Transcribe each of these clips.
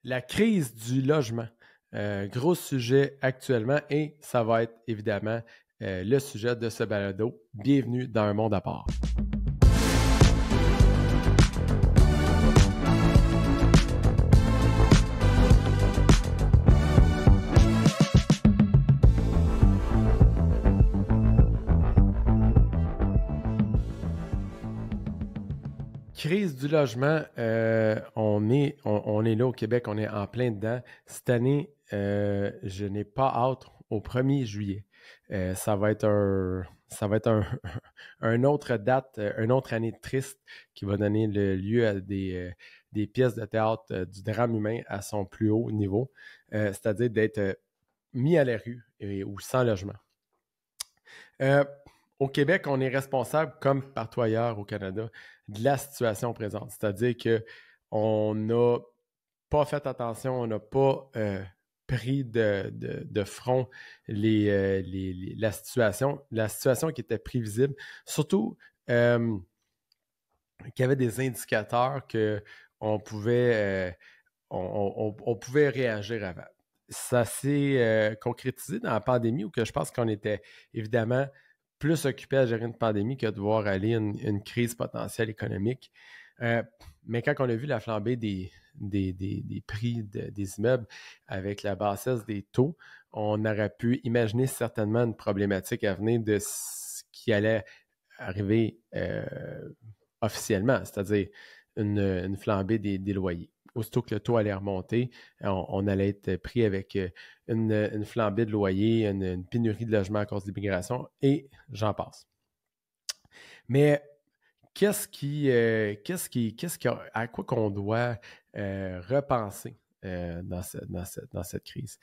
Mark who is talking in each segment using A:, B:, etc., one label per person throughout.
A: La crise du logement. Gros sujet actuellement et ça va être évidemment le sujet de ce balado. Bienvenue dans un monde à part. Crise du logement, on est là au Québec, on est en plein dedans. Cette année, je n'ai pas hâte au 1er juillet. Ça va être un autre date, une autre année triste qui va donner le lieu à des pièces de théâtre du drame humain à son plus haut niveau, c'est-à-dire d'être mis à la rue ou sans logement. Au Québec, on est responsable, comme partout ailleurs au Canada, de la situation présente. C'est-à-dire qu'on n'a pas fait attention, on n'a pas pris de front la situation qui était prévisible. Surtout qu'il y avait des indicateurs qu'on pouvait, on pouvait réagir avant. Ça s'est concrétisé dans la pandémie où je pense qu'on était évidemment plus occupé à gérer une pandémie que de voir aller une crise potentielle économique. Mais quand on a vu la flambée des prix des immeubles avec la bassesse des taux, on aurait pu imaginer certainement une problématique à venir de ce qui allait arriver officiellement, c'est-à-dire une flambée des loyers. Aussitôt que le taux allait remonter, on allait être pris avec une flambée de loyer, une pénurie de logements à cause de l'immigration, et j'en passe. Mais à quoi qu'on doit repenser dans cette crise?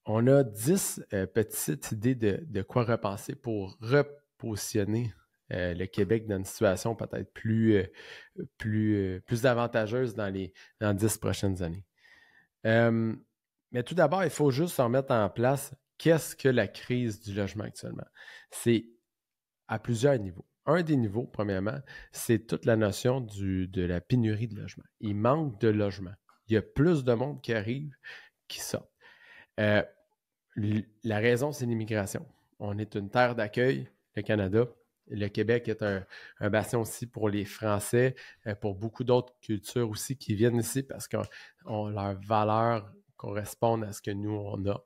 A: On a 10 petites idées de quoi repenser pour repositionner le Québec dans une situation peut-être plus avantageuse dans les 10 prochaines années. Mais tout d'abord, il faut juste se remettre en place qu'est-ce que la crise du logement actuellement. C'est à plusieurs niveaux. Un des niveaux, premièrement, c'est toute la notion de la pénurie de logement. Il manque de logement. Il y a plus de monde qui arrive, qui sort. La raison, c'est l'immigration. On est une terre d'accueil, le Canada. Le Québec est un bastion aussi pour les Français, pour beaucoup d'autres cultures aussi qui viennent ici parce que leurs valeurs correspondent à ce que nous, on a.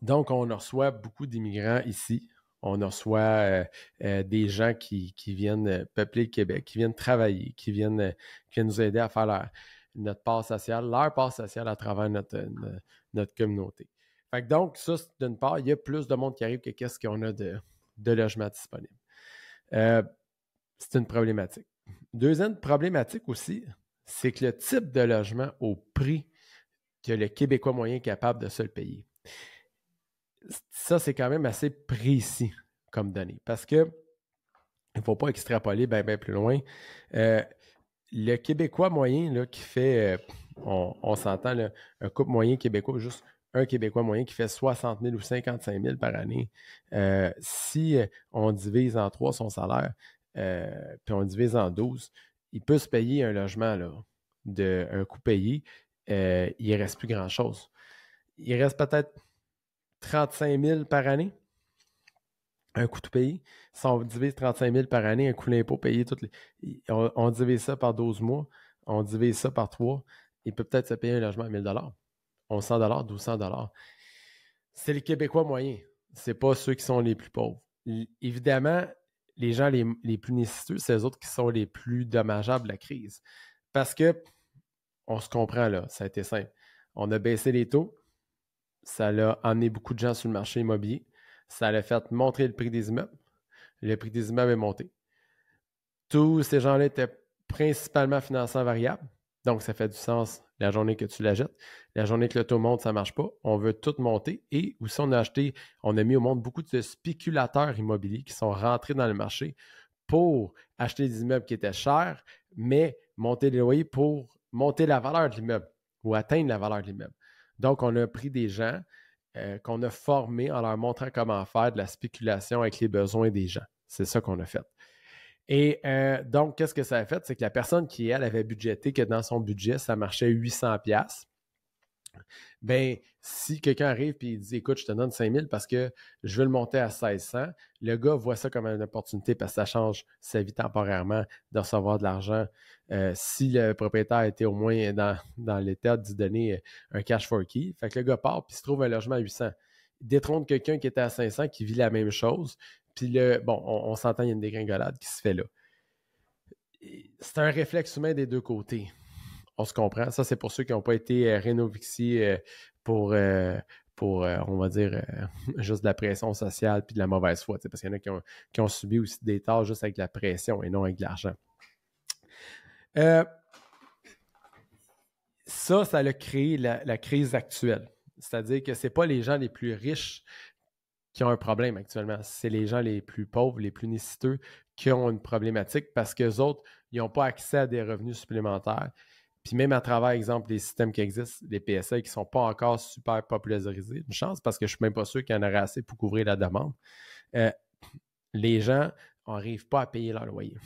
A: Donc, on reçoit beaucoup d'immigrants ici. On reçoit des gens qui viennent peupler le Québec, qui viennent travailler, qui viennent nous aider à faire notre part sociale, leur part sociale à travers notre communauté. Fait que donc, ça, d'une part, il y a plus de monde qui arrive que qu'est-ce qu'on a de logements disponibles. C'est une problématique. Deuxième problématique aussi, c'est que le type de logement au prix que le Québécois moyen est capable de se le payer. Ça, c'est quand même assez précis comme données parce que il ne faut pas extrapoler bien plus loin. Le Québécois moyen là, qui fait, on s'entend, là, un couple moyen québécois, juste un Québécois moyen qui fait 60 000 ou 55 000 par année, si on divise en 3 son salaire, puis on divise en 12, il peut se payer un logement là, un coût payé, il ne reste plus grand-chose. Il reste peut-être 35 000 par année, un coût tout payé. Si on divise 35 000 par année, un coût d'impôt payé, on divise ça par 12 mois, on divise ça par 3, il peut peut-être se payer un logement à 1 000 $, 1100 $, 1200 $. C'est les Québécois moyens. Ce n'est pas ceux qui sont les plus pauvres. Évidemment, les gens les plus nécessiteux, c'est eux autres qui sont les plus dommageables de la crise. Parce que, on se comprend là, ça a été simple. On a baissé les taux, ça a amené beaucoup de gens sur le marché immobilier, ça a fait monter le prix des immeubles, le prix des immeubles est monté. Tous ces gens-là étaient principalement financés en variable, donc ça fait du sens la journée que tu la jettes. La journée que le taux monte, ça ne marche pas. On veut tout monter et aussi on a mis au monde beaucoup de spéculateurs immobiliers qui sont rentrés dans le marché pour acheter des immeubles qui étaient chers, mais monter les loyers pour monter la valeur de l'immeuble ou atteindre la valeur de l'immeuble. Donc, on a pris des gens qu'on a formés en leur montrant comment faire de la spéculation avec les besoins des gens. C'est ça qu'on a fait. Et donc, qu'est-ce que ça a fait? C'est que la personne qui, elle, avait budgété que dans son budget, ça marchait 800$. Ben, si quelqu'un arrive et il dit écoute, je te donne 5000 parce que je veux le monter à 1600, le gars voit ça comme une opportunité parce que ça change sa vie temporairement de recevoir de l'argent. Si le propriétaire était au moins dans l'état d'y donner un cash for key, fait que le gars part puis se trouve un logement à 800. Il détrône quelqu'un qui était à 500 qui vit la même chose. Puis on s'entend, il y a une dégringolade qui se fait là. C'est un réflexe humain des deux côtés. On se comprend. Ça, c'est pour ceux qui n'ont pas été rénovixiés pour, on va dire, juste de la pression sociale puis de la mauvaise foi. Parce qu'il y en a qui ont subi aussi des tâches juste avec de la pression et non avec de l'argent. Ça a créé la crise actuelle. C'est-à-dire que ce n'est pas les gens les plus riches qui ont un problème actuellement. C'est les gens les plus pauvres, les plus nécessiteux qui ont une problématique parce qu'eux autres, ils n'ont pas accès à des revenus supplémentaires. Puis même à travers, exemple, les systèmes qui existent, les PSA qui ne sont pas encore super popularisés, une chance parce que je ne suis même pas sûr qu'il y en aurait assez pour couvrir la demande, les gens n'arrivent pas à payer leur loyer.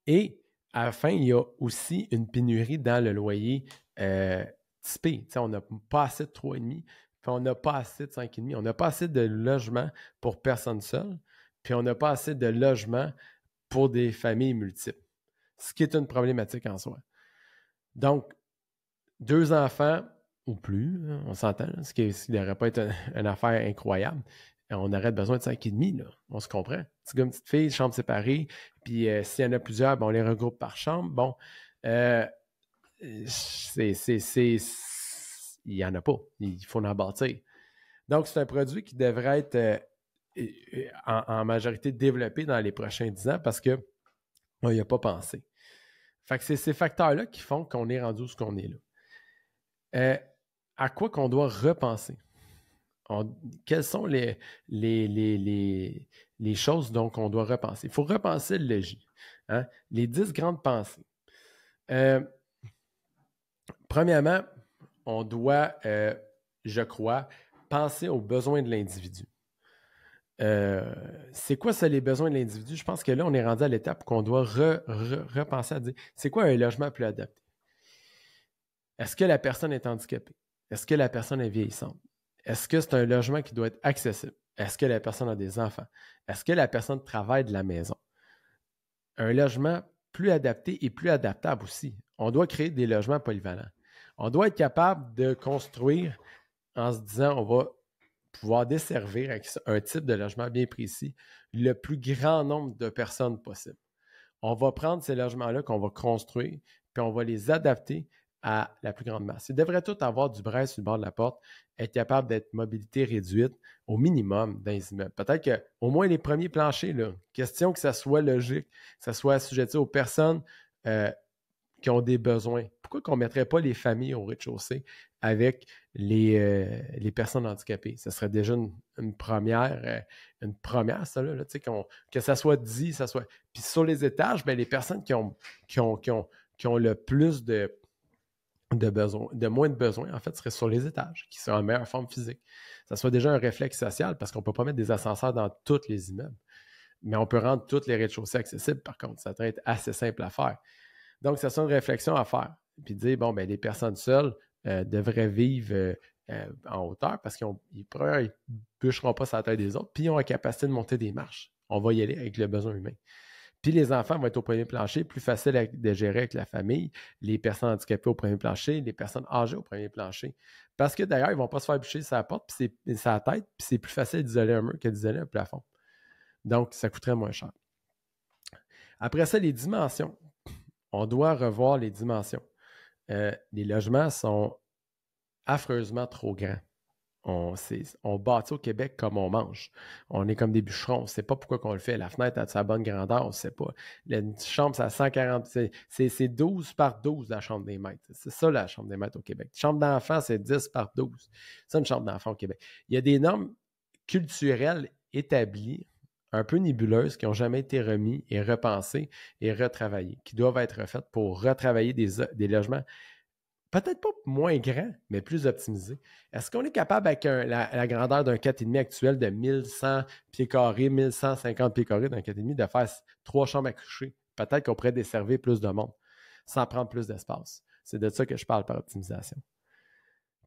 A: Et à la fin, il y a aussi une pénurie dans le loyer typé. T'sais, on n'a pas assez de 3,5, puis on n'a pas assez de 5,5. On n'a pas assez de logements pour personnes seules, puis on n'a pas assez de logements pour des familles multiples. Ce qui est une problématique en soi. Donc, 2 enfants ou plus, on s'entend, ce qui ne devrait pas être une affaire incroyable. On aurait besoin de 5,5, là. On se comprend. Petit gars, petite fille, chambre séparée, puis s'il y en a plusieurs, on les regroupe par chambre. Bon, il n'y en a pas. Il faut en bâtir. Donc, c'est un produit qui devrait être en majorité développé dans les prochains 10 ans parce qu'on n'y a pas pensé. Fait que c'est ces facteurs-là qui font qu'on est rendu où ce qu'on est là. À quoi qu'on doit repenser? Quelles sont les choses dont on doit repenser? Il faut repenser le logis. Hein? Les 10 grandes pensées. Premièrement, on doit, je crois, penser aux besoins de l'individu. C'est quoi ça, les besoins de l'individu? Je pense que là, on est rendu à l'étape qu'on doit repenser à dire, c'est quoi un logement plus adapté? Est-ce que la personne est handicapée? Est-ce que la personne est vieillissante? Est-ce que c'est un logement qui doit être accessible? Est-ce que la personne a des enfants? Est-ce que la personne travaille de la maison? Un logement plus adapté et plus adaptable aussi. On doit créer des logements polyvalents. On doit être capable de construire en se disant on va pouvoir desservir avec un type de logement bien précis le plus grand nombre de personnes possible. On va prendre ces logements-là qu'on va construire, puis on va les adapter à la plus grande masse. Ils devraient tous avoir du braille sur le bord de la porte, être capable d'être mobilité réduite au minimum dans les immeubles. Peut-être qu'au moins les premiers planchers, là, question que ça soit logique, que ça soit assujetti aux personnes qui ont des besoins. Pourquoi qu'on ne mettrait pas les familles au rez-de-chaussée avec les personnes handicapées? Ce serait déjà une première, ça, là, que ça soit dit, ça soit. Puis sur les étages, bien, les personnes qui ont le plus de besoins, de moins de besoins, en fait, seraient sur les étages, qui sont en meilleure forme physique. Ça soit déjà un réflexe social parce qu'on ne peut pas mettre des ascenseurs dans tous les immeubles. Mais on peut rendre tous les rez-de-chaussée accessibles, par contre. Ça doit être assez simple à faire. Donc, ça sera une réflexion à faire. Puis dire, bon, ben les personnes seules devraient vivre en hauteur parce qu'ils ne bûcheront pas sur la tête des autres, puis ils ont la capacité de monter des marches. On va y aller avec le besoin humain. Puis les enfants vont être au premier plancher, plus facile de gérer avec la famille, les personnes handicapées au premier plancher, les personnes âgées au premier plancher. Parce que d'ailleurs, ils ne vont pas se faire bûcher sa porte, puis sa tête, puis c'est plus facile d'isoler un mur que d'isoler un plafond. Donc, ça coûterait moins cher. Après ça, les dimensions. On doit revoir les dimensions. Les logements sont affreusement trop grands. On bâtit au Québec comme on mange. On est comme des bûcherons. On ne sait pas pourquoi on le fait. La fenêtre a sa bonne grandeur, on ne sait pas. La chambre, c'est à 140. C'est 12 par 12 la chambre des maîtres. C'est ça la chambre des maîtres au Québec. La chambre d'enfant, c'est 10 par 12. C'est une chambre d'enfant au Québec. Il y a des normes culturelles établies, un peu nébuleuses, qui n'ont jamais été remises et repensées et retravaillées, qui doivent être refaites pour retravailler des logements peut-être pas moins grand, mais plus optimisé. Est-ce qu'on est capable, avec la grandeur d'un 4,5 actuel de 1100 pieds carrés, 1150 pieds carrés d'un 4,5, de faire 3 chambres à coucher? Peut-être qu'on pourrait desservir plus de monde sans prendre plus d'espace. C'est de ça que je parle par optimisation.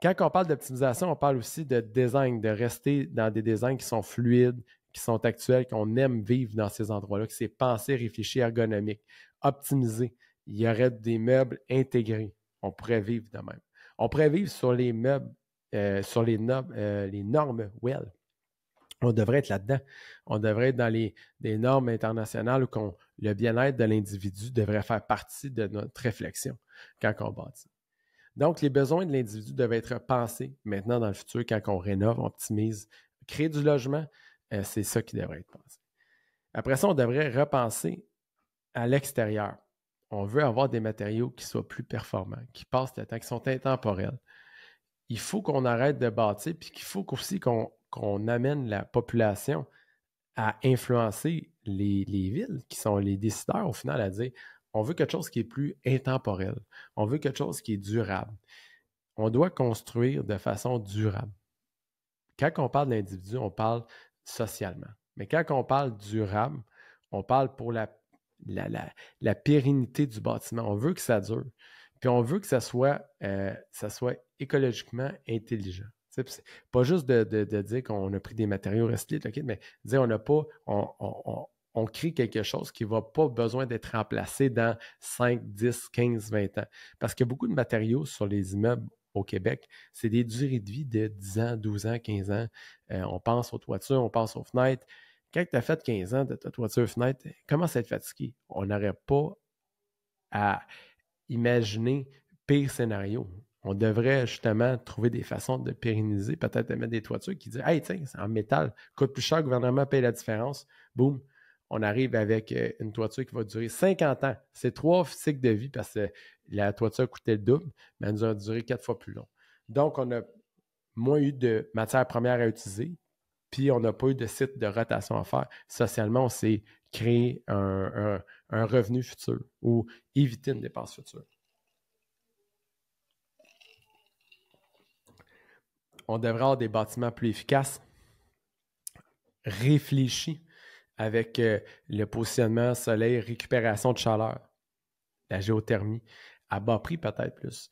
A: Quand on parle d'optimisation, on parle aussi de design, de rester dans des designs qui sont fluides, qui sont actuels, qu'on aime vivre dans ces endroits-là, que c'est pensé, réfléchi, ergonomique, optimisé. Il y aurait des meubles intégrés. On pourrait vivre de même. On pourrait vivre sur les meubles, sur les normes WELL. On devrait être là-dedans. On devrait être dans des normes internationales où le bien-être de l'individu devrait faire partie de notre réflexion quand on bâtit. Donc, les besoins de l'individu doivent être pensés maintenant dans le futur quand on rénove, on optimise, créer du logement, c'est ça qui devrait être pensé. Après ça, on devrait repenser à l'extérieur. On veut avoir des matériaux qui soient plus performants, qui passent le temps, qui sont intemporels. Il faut qu'on arrête de bâtir, puis qu'il faut aussi qu'on amène la population à influencer les villes qui sont les décideurs au final à dire on veut quelque chose qui est plus intemporel, on veut quelque chose qui est durable. On doit construire de façon durable. Quand on parle d'individu, on parle socialement. Mais quand on parle durable, on parle pour la pérennité du bâtiment. On veut que ça dure. Puis on veut que ça soit écologiquement intelligent. C'est pas juste de dire qu'on a pris des matériaux recyclés, okay, mais dire on crée quelque chose qui va pas besoin d'être remplacé dans 5, 10, 15, 20 ans. Parce qu'il y a beaucoup de matériaux sur les immeubles au Québec, c'est des durées de vie de 10 ans, 12 ans, 15 ans. On pense aux toitures, on pense aux fenêtres. Quand tu as fait 15 ans de ta toiture fenêtre, commence à être fatigué. On n'aurait pas à imaginer pire scénario. On devrait justement trouver des façons de pérenniser, peut-être de mettre des toitures qui disent hey, tiens, c'est en métal, coûte plus cher, le gouvernement paye la différence. Boum, on arrive avec une toiture qui va durer 50 ans. C'est 3 cycles de vie parce que la toiture coûtait le double, mais elle nous a duré 4 fois plus long. Donc, on a moins eu de matières premières à utiliser, puis on n'a pas eu de site de rotation à faire. Socialement, on s'est créé un revenu futur ou éviter une dépense future. On devrait avoir des bâtiments plus efficaces, réfléchis avec le positionnement soleil, récupération de chaleur, la géothermie, à bas prix peut-être plus,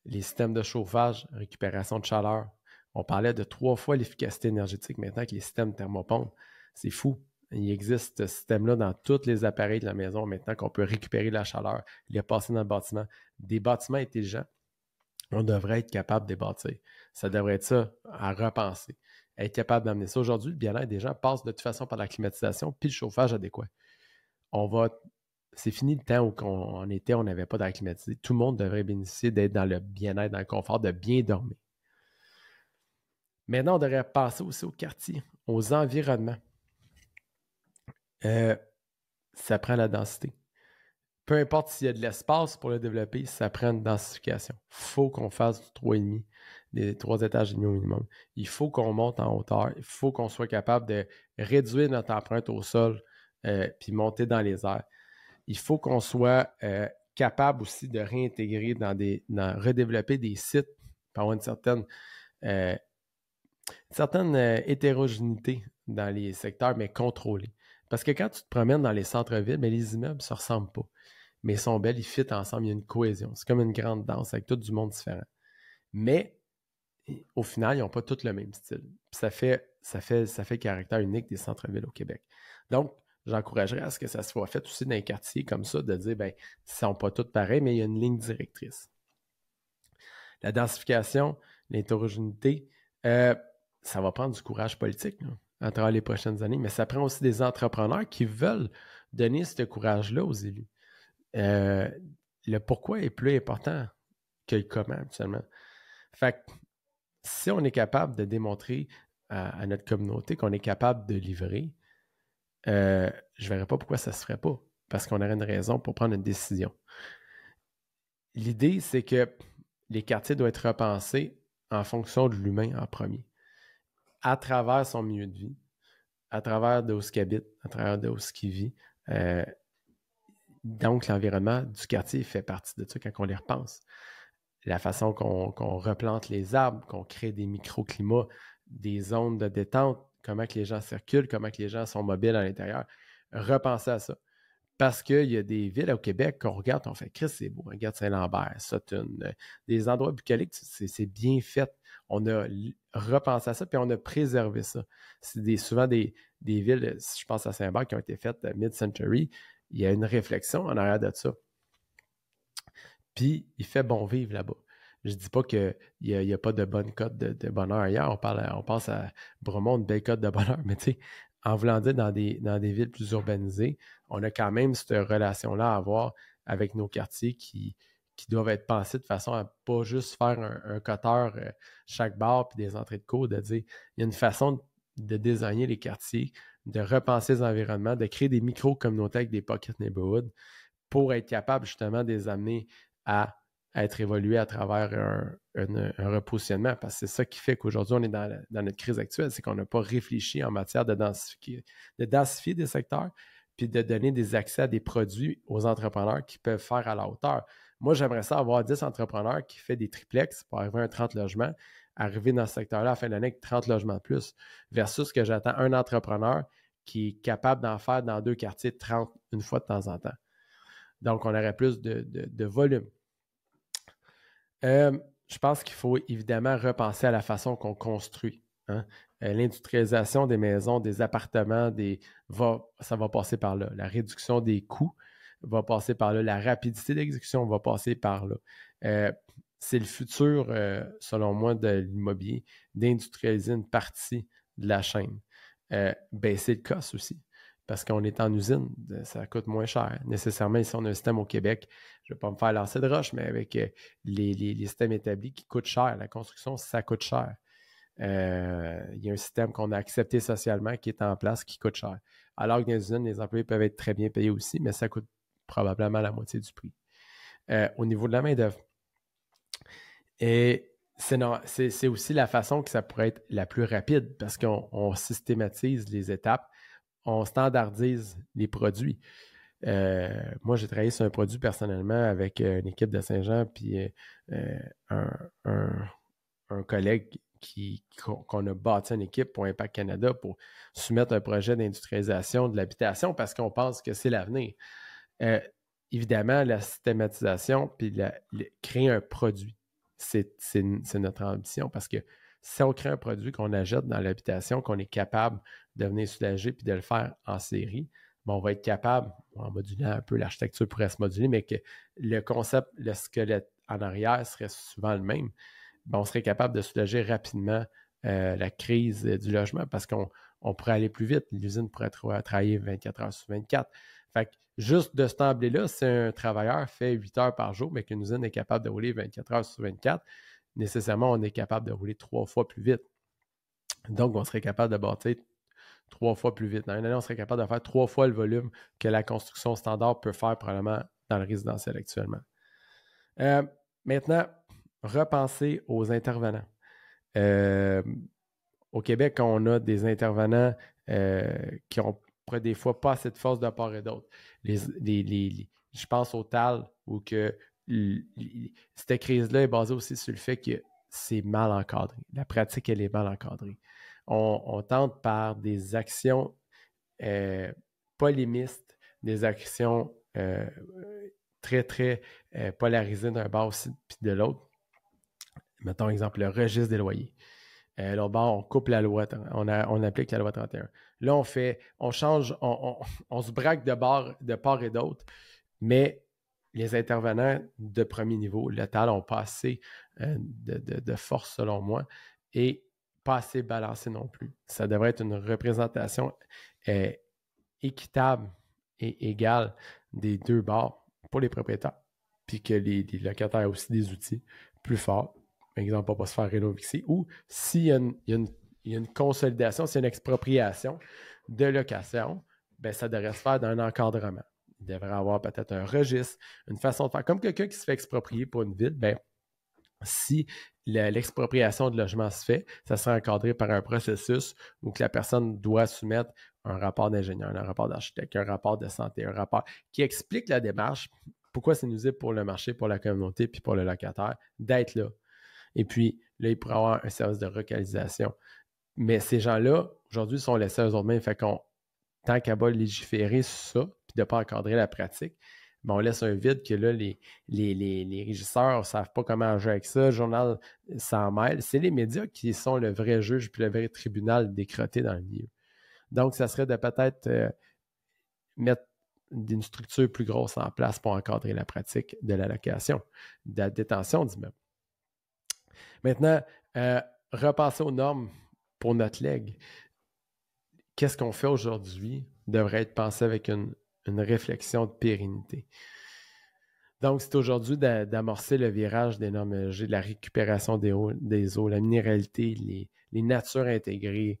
A: les systèmes de chauffage, récupération de chaleur. On parlait de 3 fois l'efficacité énergétique maintenant avec les systèmes thermopompes. C'est fou. Il existe ce système-là dans tous les appareils de la maison maintenant qu'on peut récupérer la chaleur, les passer dans le bâtiment. Des bâtiments intelligents, on devrait être capable de les bâtir. Ça devrait être ça à repenser. Être capable d'amener ça. Aujourd'hui, le bien-être des gens passe de toute façon par la climatisation puis le chauffage adéquat. C'est fini le temps où en été, on n'avait pas d'air climatisé. Tout le monde devrait bénéficier d'être dans le bien-être, dans le confort, de bien dormir. Maintenant, on devrait passer aussi au quartier, aux environnements. Ça prend la densité. Peu importe s'il y a de l'espace pour le développer, ça prend une densification. Il faut qu'on fasse du 3,5, des 3 étages et demi au minimum. Il faut qu'on monte en hauteur. Il faut qu'on soit capable de réduire notre empreinte au sol puis monter dans les airs. Il faut qu'on soit capable aussi de réintégrer redévelopper des sites pour avoir une certaine hétérogénéité dans les secteurs, mais contrôlée. Parce que quand tu te promènes dans les centres-villes, mais les immeubles ne se ressemblent pas. Mais ils sont belles, ils fit ensemble, il y a une cohésion. C'est comme une grande danse avec tout du monde différent. Mais au final, ils n'ont pas tous le même style. Puis ça fait caractère unique des centres-villes au Québec. Donc, j'encouragerais à ce que ça soit fait aussi dans les quartiers comme ça, de dire, ben, ils ne sont pas tous pareils, mais il y a une ligne directrice. La densification, l'hétérogénéité, ça va prendre du courage politique là, à travers les prochaines années, mais ça prend aussi des entrepreneurs qui veulent donner ce courage-là aux élus. Le pourquoi est plus important que le comment, actuellement. Fait que si on est capable de démontrer à notre communauté qu'on est capable de livrer, je ne verrais pas pourquoi ça ne se ferait pas, parce qu'on aurait une raison pour prendre une décision. L'idée, c'est que les quartiers doivent être repensés en fonction de l'humain en premier, à travers son milieu de vie, à travers de où il habite, à travers de où il vit. Donc, l'environnement du quartier fait partie de ça quand on les repense. la façon qu'on replante les arbres, qu'on crée des microclimats, des zones de détente, comment que les gens circulent, comment que les gens sont mobiles à l'intérieur. Repensez à ça. Parce qu'il y a des villes au Québec qu'on regarde, on fait « Christ, c'est beau, regarde Saint-Lambert, Sutton, des endroits bucoliques, c'est bien fait. » On a repensé à ça, puis on a préservé ça. C'est souvent des villes, si je pense à Saint-Barth, qui ont été faites mid-century, il y a une réflexion en arrière de ça. Puis, il fait bon vivre là-bas. Je ne dis pas qu'il n'y a pas de bonne cote de bonheur ailleurs. On pense à Bromont, une belle cote de bonheur, mais tu sais, en voulant dire dans des villes plus urbanisées, on a quand même cette relation-là à avoir avec nos quartiers qui doivent être pensés de façon à pas juste faire un coteur chaque bar puis des entrées de cours, de dire il y a une façon de désigner les quartiers, de repenser les environnements, de créer des micro-communautés avec des pocket neighborhoods pour être capable justement de les amener à être évolués à travers un repositionnement. Parce que c'est ça qui fait qu'aujourd'hui, on est dans notre crise actuelle, c'est qu'on n'a pas réfléchi en matière de densifier des secteurs puis de donner des accès à des produits aux entrepreneurs qui peuvent faire à la hauteur. Moi, j'aimerais ça avoir 10 entrepreneurs qui font des triplex pour arriver à un 30 logements, arriver dans ce secteur-là à la fin de l'année avec 30 logements de plus, versus que j'attends un entrepreneur qui est capable d'en faire dans 2 quartiers 30 une fois de temps en temps. Donc, on aurait plus de volume. Je pense qu'il faut évidemment repenser à la façon qu'on construit. Hein? L'industrialisation des maisons, des appartements, ça va passer par là. La réduction des coûts va passer par là. La rapidité d'exécution va passer par là. C'est le futur, selon moi, de l'immobilier, d'industrialiser une partie de la chaîne. Baisser le cost aussi. Parce qu'on est en usine, ça coûte moins cher. Nécessairement, ici, on a un système au Québec, je ne vais pas me faire lancer de roche, mais avec les systèmes établis qui coûtent cher. La construction, ça coûte cher. Il y a un système qu'on a accepté socialement qui est en place qui coûte cher. Alors que dans les usines, les employés peuvent être très bien payés aussi, mais ça coûte probablement la moitié du prix. Au niveau de la main-d'œuvre. Et c'est aussi la façon que ça pourrait être la plus rapide parce qu'on systématise les étapes. On standardise les produits. Moi, j'ai travaillé sur un produit personnellement avec une équipe de Saint-Jean puis un collègue qu'on a bâti une équipe pour Impact Canada pour soumettre un projet d'industrialisation de l'habitation parce qu'on pense que c'est l'avenir. Évidemment, la systématisation puis créer un produit, c'est notre ambition parce que si on crée un produit qu'on achète dans l'habitation, qu'on est capable de venir soulager puis de le faire en série, bien, on va être capable, en modulant un peu, l'architecture pourrait se moduler, mais que le concept, le squelette en arrière serait souvent le même, bien, on serait capable de soulager rapidement la crise du logement parce qu'on pourrait aller plus vite. L'usine pourrait travailler 24 heures sur 24. Fait que juste de cet emblée-là, si un travailleur fait 8 heures par jour, mais qu'une usine est capable de rouler 24 heures sur 24, nécessairement, on est capable de rouler 3 fois plus vite. Donc, on serait capable de bâtir 3 fois plus vite. Dans une année, on serait capable de faire 3 fois le volume que la construction standard peut faire probablement dans le résidentiel actuellement. Maintenant, repenser aux intervenants. Au Québec, on a des intervenants qui ont des fois pas assez de force de part et d'autre. Je pense au TAL où que cette crise-là est basée aussi sur le fait que c'est mal encadré. La pratique, elle est mal encadrée. On tente par des actions polémistes, des actions très, très polarisées d'un bord aussi puis de l'autre. Mettons, exemple, le registre des loyers. L'autre bord, on coupe la loi, on applique la loi 31. Là, on change, on se braque de part et d'autre, mais les intervenants de premier niveau, le TAL, n'ont pas assez de force, selon moi, et pas assez balancé non plus. Ça devrait être une représentation équitable et égale des deux bords pour les propriétaires, puis que les locataires aient aussi des outils plus forts. Par exemple, pour ne pas se faire rénover, ou s'il y a une consolidation, s'il y a une expropriation de location, bien, ça devrait se faire d'un encadrement. Il devrait avoir peut-être un registre, une façon de faire. Comme quelqu'un qui se fait exproprier pour une ville, bien, si l'expropriation de logement se fait, ça sera encadré par un processus où que la personne doit soumettre un rapport d'ingénieur, un rapport d'architecte, un rapport de santé, un rapport qui explique la démarche Pourquoi c'est nuisible pour le marché, pour la communauté, puis pour le locataire d'être là? Et puis, là, il pourrait avoir un service de localisation. Mais ces gens-là, aujourd'hui, sont laissés aux autres mains. Fait qu'on, tant qu'à pas légiférer sur ça, puis de ne pas encadrer la pratique, ben on laisse un vide que là, les régisseurs ne savent pas comment agir avec ça. Le journal s'en mêle. C'est les médias qui sont le vrai juge puis le vrai tribunal décroté dans le milieu. Donc, ça serait de peut-être mettre une structure plus grosse en place pour encadrer la pratique de la location, de la détention d'immeubles. Maintenant, repasser aux normes pour notre legs. Qu'est-ce qu'on fait aujourd'hui devrait être pensé avec une réflexion de pérennité. Donc, c'est aujourd'hui d'amorcer le virage des normes ESG, de la récupération des eaux, la minéralité, les natures intégrées,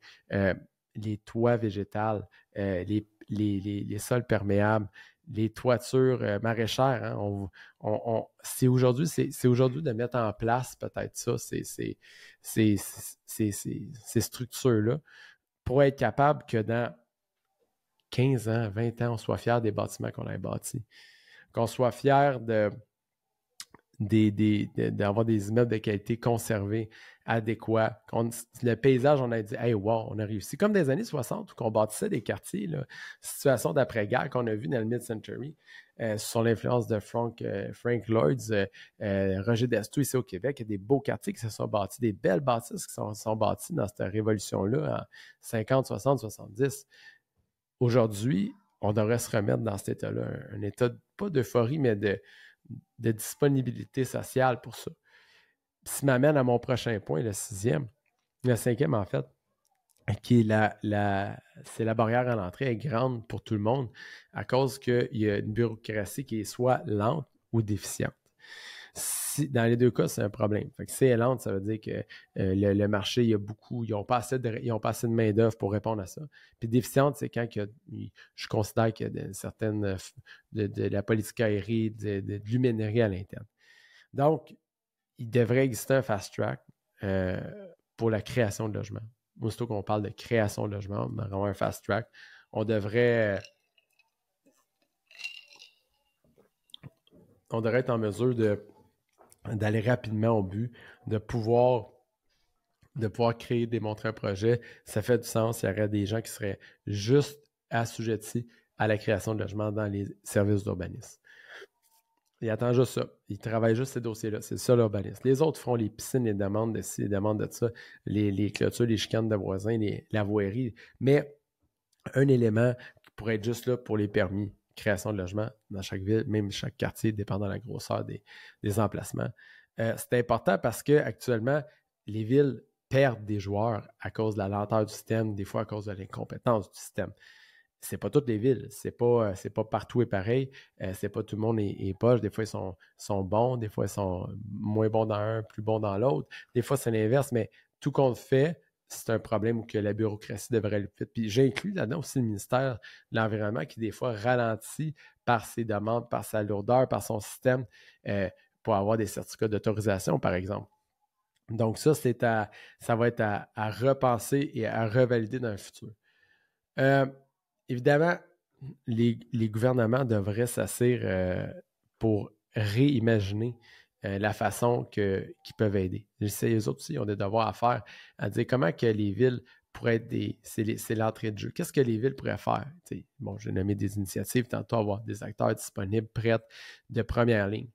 A: les toits végétales, les sols perméables, les toitures maraîchères. Hein, c'est aujourd'hui de mettre en place peut-être ça, ces structures-là, pour être capable que dans 15 ans, 20 ans, on soit fier des bâtiments qu'on a bâtis. Qu'on soit fier d'avoir des immeubles de qualité conservés, adéquats. Le paysage, on a dit, hey, wow, on a réussi. Comme des années 60 où on bâtissait des quartiers, là, situation d'après-guerre qu'on a vu dans le mid-century, sous l'influence de Frank Lloyds, Roger Destou ici au Québec. Il y a des beaux quartiers qui se sont bâtis, des belles bâtisses qui sont bâties dans cette révolution-là en 50, 60, 70. Aujourd'hui, on devrait se remettre dans cet état-là, un état, pas d'euphorie, mais de disponibilité sociale pour ça. Ce m'amène à mon prochain point, le cinquième en fait, qui est c'est la barrière à l'entrée est grande pour tout le monde à cause qu'il y a une bureaucratie qui est soit lente ou déficiente. Dans les deux cas, c'est un problème. Fait que si elle est lente, ça veut dire que le marché, il y a beaucoup, ils n'ont pas assez de main-d'œuvre pour répondre à ça. Puis déficiente, c'est quand je considère qu'il y a certaines de la politique aérienne, de l'humainerie à l'interne. Donc, il devrait exister un fast track pour la création de logements. Aussitôt qu'on parle de création de logements, on devrait avoir un fast track. On devrait être en mesure d'aller rapidement au but, de pouvoir créer, démontrer un projet. Ça fait du sens. Il y aurait des gens qui seraient juste assujettis à la création de logements dans les services d'urbanisme. Ils attendent juste ça. Ils travaillent juste ces dossiers-là. C'est ça l'urbanisme. Les autres font les piscines, les demandes de ci, les demandes de ça, les clôtures, les chicanes de voisins, la voirie. Mais un élément qui pourrait être juste là pour les permis, création de logements dans chaque ville, même chaque quartier, dépendant de la grosseur des emplacements. C'est important parce qu'actuellement, les villes perdent des joueurs à cause de la lenteur du système, des fois à cause de l'incompétence du système. C'est pas toutes les villes, c'est pas partout et pareil, c'est pas tout le monde est poche, des fois ils sont bons, des fois ils sont moins bons dans un, plus bons dans l'autre, des fois c'est l'inverse, mais tout compte fait, c'est un problème que la bureaucratie devrait aller plus vite. Puis j'ai inclus là-dedans aussi le ministère de l'Environnement qui des fois ralentit par ses demandes, par sa lourdeur, par son système pour avoir des certificats d'autorisation, par exemple. Donc ça, ça va être à repenser et à revalider dans le futur. Évidemment, les gouvernements devraient s'asseoir pour réimaginer la façon qu'ils peuvent aider. Eux autres aussi ont des devoirs à faire, à dire comment que les villes pourraient être c'est l'entrée de jeu. Qu'est-ce que les villes pourraient faire? Bon, j'ai nommé des initiatives, tantôt avoir des acteurs disponibles, prêts, de première ligne.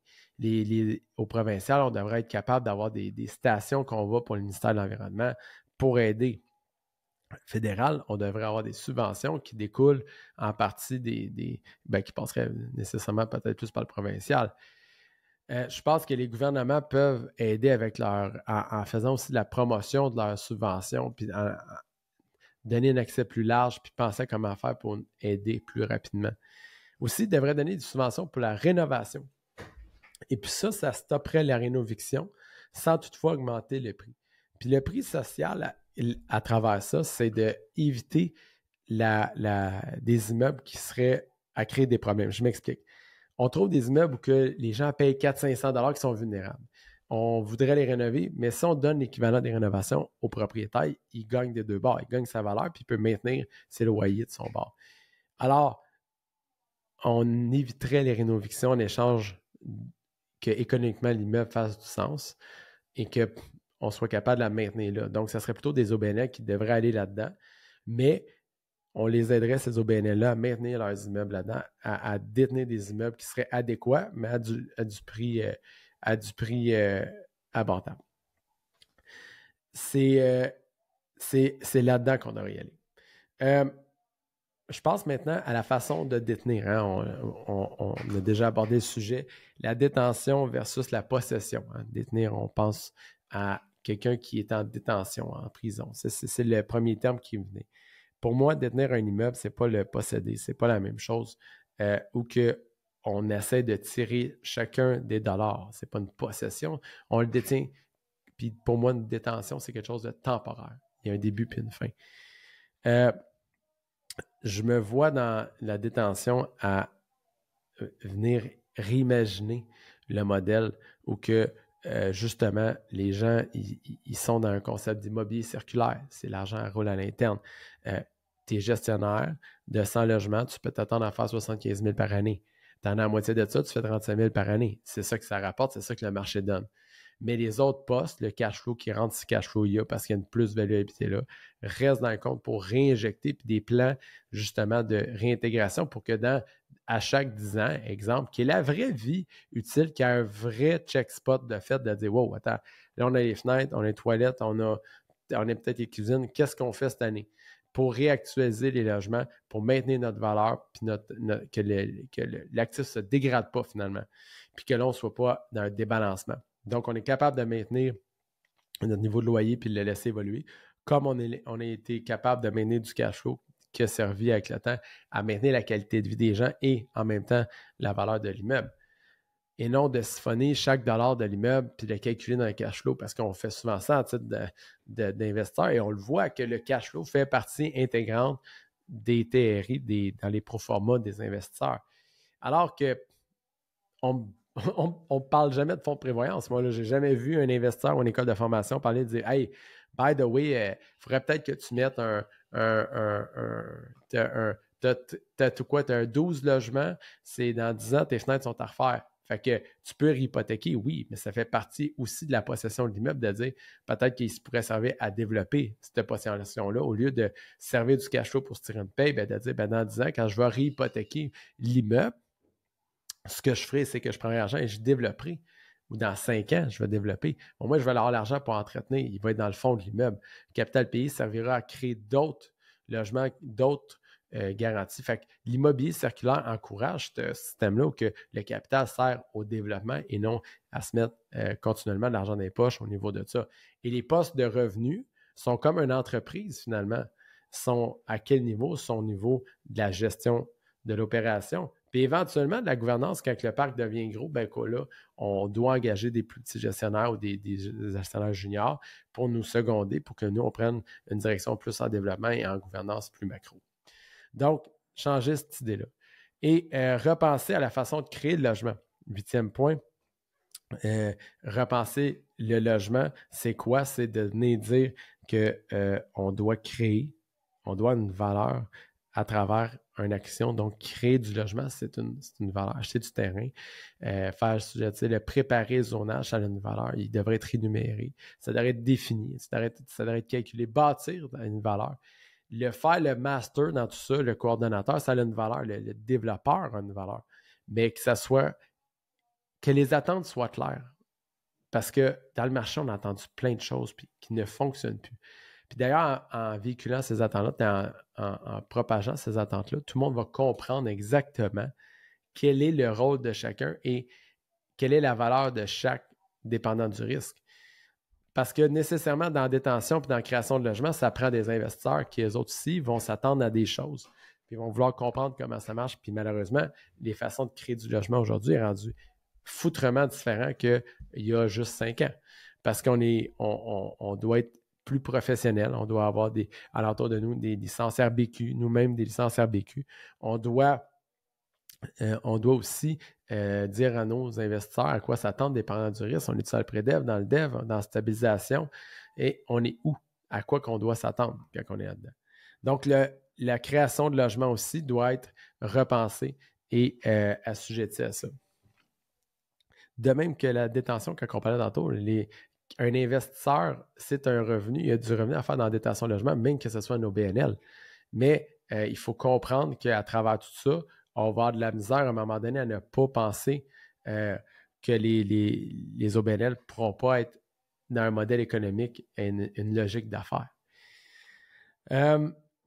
A: Au provincial, on devrait être capable d'avoir des stations qu'on va pour le ministère de l'Environnement pour aider. Fédéral, on devrait avoir des subventions qui découlent en partie qui passeraient nécessairement peut-être plus par le provincial. Je pense que les gouvernements peuvent aider avec en faisant aussi la promotion de leurs subventions, puis donner un accès plus large, puis penser à comment faire pour aider plus rapidement. Aussi, ils devraient donner des subventions pour la rénovation. Et puis ça stopperait la rénoviction sans toutefois augmenter le prix. Puis le prix social à travers ça, c'est d'éviter des immeubles qui seraient à créer des problèmes. Je m'explique. On trouve des immeubles où que les gens payent 400-500 $ qui sont vulnérables. On voudrait les rénover, mais si on donne l'équivalent des rénovations au propriétaire, il gagne des deux bords. Il gagne sa valeur, puis il peut maintenir ses loyers de son bord. Alors, on éviterait les rénovictions en échange que économiquement l'immeuble fasse du sens et qu'on soit capable de la maintenir là. Donc, ça serait plutôt des OBNL qui devraient aller là-dedans, mais on les aiderait, ces OBNL-là, à maintenir leurs immeubles là-dedans, à détenir des immeubles qui seraient adéquats, mais à du prix abordable. C'est là-dedans qu'on devrait y aller. Je passe maintenant à la façon de détenir. Hein. On a déjà abordé le sujet. La détention versus la possession. Hein. Détenir, on pense à quelqu'un qui est en détention, en prison. C'est le premier terme qui me venait. Pour moi, détenir un immeuble, ce n'est pas le posséder. Ce n'est pas la même chose. Ou qu'on essaie de tirer chacun des dollars. Ce n'est pas une possession. On le détient. Puis pour moi, une détention, c'est quelque chose de temporaire. Il y a un début puis une fin. Je me vois dans la détention à venir réimaginer le modèle où que justement les gens ils sont dans un concept d'immobilier circulaire. C'est l'argent roule à l'interne. Tu es gestionnaire de 100 logements, tu peux t'attendre à faire 75 000 par année. Tu en as la moitié de ça, tu fais 35 000 par année. C'est ça que ça rapporte, c'est ça que le marché donne. Mais les autres postes, le cash flow qui rentre, si cash flow il y a parce qu'il y a une plus-value habitée là, reste dans le compte pour réinjecter puis des plans justement de réintégration pour que à chaque 10 ans, exemple, qui est la vraie vie utile, qui a un vrai check spot de fait de dire wow, attends, là on a les fenêtres, on a les toilettes, on a peut-être les cuisines, qu'est-ce qu'on fait cette année? Pour réactualiser les logements, pour maintenir notre valeur, puis que l'actif ne se dégrade pas finalement, puis que l'on ne soit pas dans un débalancement. Donc, on est capable de maintenir notre niveau de loyer puis de le laisser évoluer, comme on a été capable de maintenir du cash flow qui a servi avec le temps à maintenir la qualité de vie des gens et en même temps la valeur de l'immeuble. Et non de siphonner chaque dollar de l'immeuble puis de le calculer dans le cash flow parce qu'on fait souvent ça en titre d'investisseur et on le voit que le cash flow fait partie intégrante des TRI, dans les proformas des investisseurs. Alors que on ne parle jamais de fonds de prévoyance. Moi, je n'ai jamais vu un investisseur ou une école de formation parler de dire « Hey, by the way, il faudrait peut-être que tu mettes tu as un 12 logements, c'est dans 10 ans, tes fenêtres sont à refaire. » Fait que tu peux hypothéquer, oui, mais ça fait partie aussi de la possession de l'immeuble de dire peut-être qu'il pourrait servir à développer cette possession-là au lieu de servir du cash flow pour se tirer une paye, de dire dans 10 ans, quand je vais réhypothéquer l'immeuble, ce que je ferai, c'est que je prendrai l'argent et je développerai. Ou dans 5 ans, je vais développer. Bon, moi, je vais avoir l'argent pour entretenir. Il va être dans le fond de l'immeuble. Le capital payé servira à créer d'autres logements, d'autres garanties. Fait que l'immobilier circulaire encourage ce système-là où que le capital sert au développement et non à se mettre continuellement de l'argent dans les poches au niveau de ça. Et les postes de revenus sont comme une entreprise, finalement. Sont à quel niveau? Sont au niveau de la gestion de l'opération. Puis éventuellement, de la gouvernance, quand le parc devient gros, ben là, on doit engager des plus petits gestionnaires ou des gestionnaires juniors pour nous seconder, pour que nous, on prenne une direction plus en développement et en gouvernance plus macro. Donc, changer cette idée-là. Et repenser à la façon de créer le logement. 8e point, repenser le logement, c'est quoi? C'est de venir dire qu'on doit créer, on doit une valeur à travers une action. Donc, créer du logement, c'est une valeur. Acheter du terrain, le préparer le zonage, ça a une valeur. Il devrait être énuméré. Ça devrait être défini. Ça devrait être calculé. Bâtir une valeur. Le master dans tout ça, le coordonnateur, ça a une valeur. Le développeur a une valeur. Mais que les attentes soient claires. Parce que dans le marché, on a entendu plein de choses qui ne fonctionnent plus. Puis d'ailleurs, en véhiculant ces attentes-là, en propageant ces attentes-là, tout le monde va comprendre exactement quel est le rôle de chacun et quelle est la valeur de chaque dépendant du risque. Parce que nécessairement, dans la détention et dans la création de logement, ça prend des investisseurs qui, eux autres aussi, vont s'attendre à des choses. Puis ils vont vouloir comprendre comment ça marche. Puis malheureusement, les façons de créer du logement aujourd'hui sont rendues foutrement différentes qu'il y a juste 5 ans. Parce qu'on doit être plus professionnel. On doit avoir alentour de nous des licences RBQ, nous-mêmes des licences RBQ. On doit aussi dire à nos investisseurs à quoi s'attendre dépendant du risque. On est sur le pré-dev, dans le dev, dans la stabilisation, et on est où? À quoi qu'on doit s'attendre quand on est là-dedans. Donc, la création de logements aussi doit être repensée est assujetti à ça. De même que la détention, quand on parlait tantôt, un investisseur, c'est un revenu, il y a du revenu à faire dans la détention logement, même que ce soit un OBNL. Mais il faut comprendre qu'à travers tout ça, on va avoir de la misère à un moment donné à ne pas penser que les OBNL ne pourront pas être dans un modèle économique et une logique d'affaires.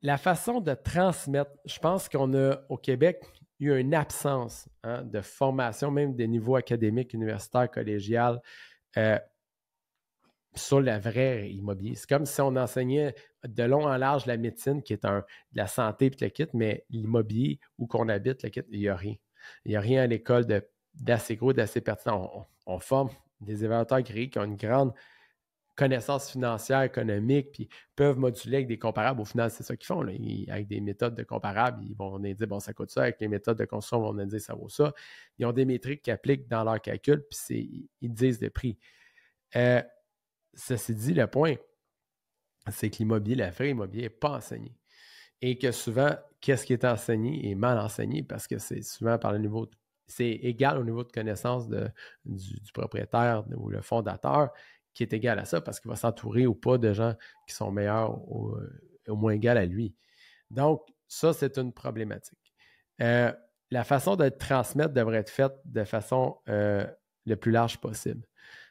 A: La façon de transmettre, je pense qu'on a au Québec eu une absence de formation, même des niveaux académiques, universitaires, collégiales, sur le vrai immobilier. C'est comme si on enseignait de long en large la médecine, qui est de la santé, puis le kit, mais l'immobilier, où qu'on habite, le kit, il n'y a rien. Il n'y a rien à l'école d'assez gros, d'assez pertinent. On forme des évaluateurs gréés qui ont une grande connaissance financière, économique, puis peuvent moduler avec des comparables. Au final, c'est ça qu'ils font. Là. Avec des méthodes de comparables, ils vont nous dire, bon, ça coûte ça. Avec les méthodes de construction, ils vont nous dire, ça vaut ça. Ils ont des métriques qu'ils appliquent dans leur calcul, puis ils disent le prix. Ceci dit, le point, c'est que l'immobilier, le vrai immobilier n'est pas enseigné. Et que souvent, qu'est-ce qui est enseigné est mal enseigné parce que c'est souvent par le niveau, c'est égal au niveau de connaissance du propriétaire ou le fondateur qui est égal à ça parce qu'il va s'entourer ou pas de gens qui sont meilleurs ou au moins égal à lui. Donc, ça, c'est une problématique. La façon de transmettre devrait être faite de façon le plus large possible.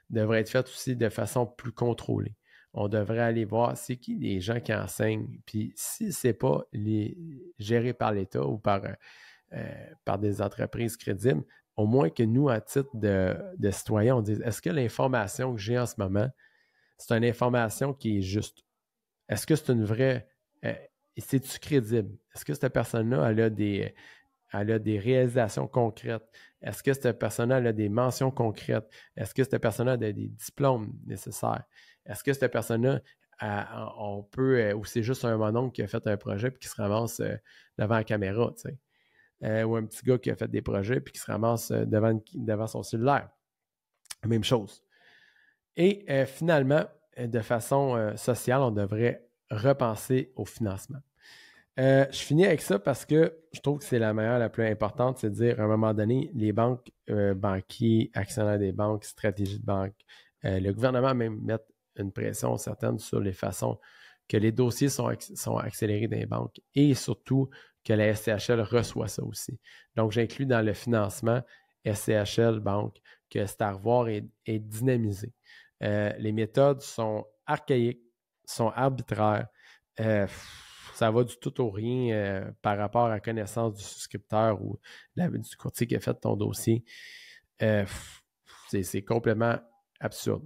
A: Devrait être faite aussi de façon plus contrôlée. On devrait aller voir c'est qui les gens qui enseignent. Puis si ce n'est pas géré par l'État ou par des entreprises crédibles, au moins que nous, à titre de citoyens, on dise est-ce que l'information que j'ai en ce moment, c'est une information qui est juste? Est-ce que c'est une vraie... c'est-tu crédible? Est-ce que cette personne-là, elle a des réalisations concrètes? Est-ce que cette personne-là a des mentions concrètes? Est-ce que cette personne-là a des diplômes nécessaires? Est-ce que cette personne-là, on peut, ou c'est juste un mononcle qui a fait un projet et qui se ramasse devant la caméra, tu sais? Ou un petit gars qui a fait des projets et qui se ramasse devant son cellulaire. Même chose. Et finalement, de façon sociale, on devrait repenser au financement. Je finis avec ça parce que je trouve que c'est la meilleure, la plus importante, c'est de dire à un moment donné, les banques, banquiers, actionnaires des banques, stratégies de banque, le gouvernement même mettre une pression certaine sur les façons que les dossiers sont accélérés dans les banques et surtout que la SCHL reçoit ça aussi. Donc, j'inclus dans le financement SCHL Banque que c'est à revoir et dynamisé. Les méthodes sont archaïques, sont arbitraires. Ça va du tout au rien par rapport à la connaissance du souscripteur ou du courtier qui a fait ton dossier. C'est complètement absurde.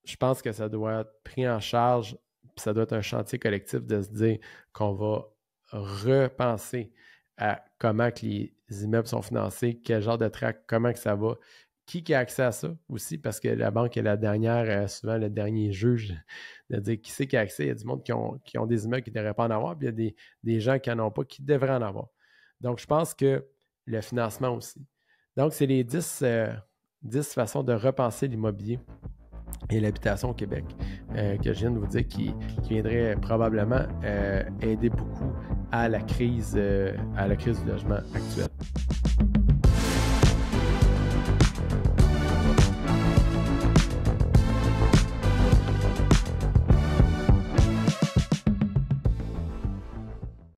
A: Je pense que ça doit être pris en charge, puis ça doit être un chantier collectif de se dire qu'on va repenser à comment que les immeubles sont financés, quel genre de tract, comment que ça va, qui a accès à ça aussi, parce que la banque est la dernière, souvent le dernier juge de dire qui c'est qui a accès. Il y a du monde qui ont des immeubles qui ne devraient pas en avoir, puis il y a des gens qui n'en ont pas, qui devraient en avoir. Donc, je pense que le financement aussi. Donc, c'est les 10 façons de repenser l'immobilier et l'habitation au Québec que je viens de vous dire qui viendrait probablement aider beaucoup à la crise du logement actuel.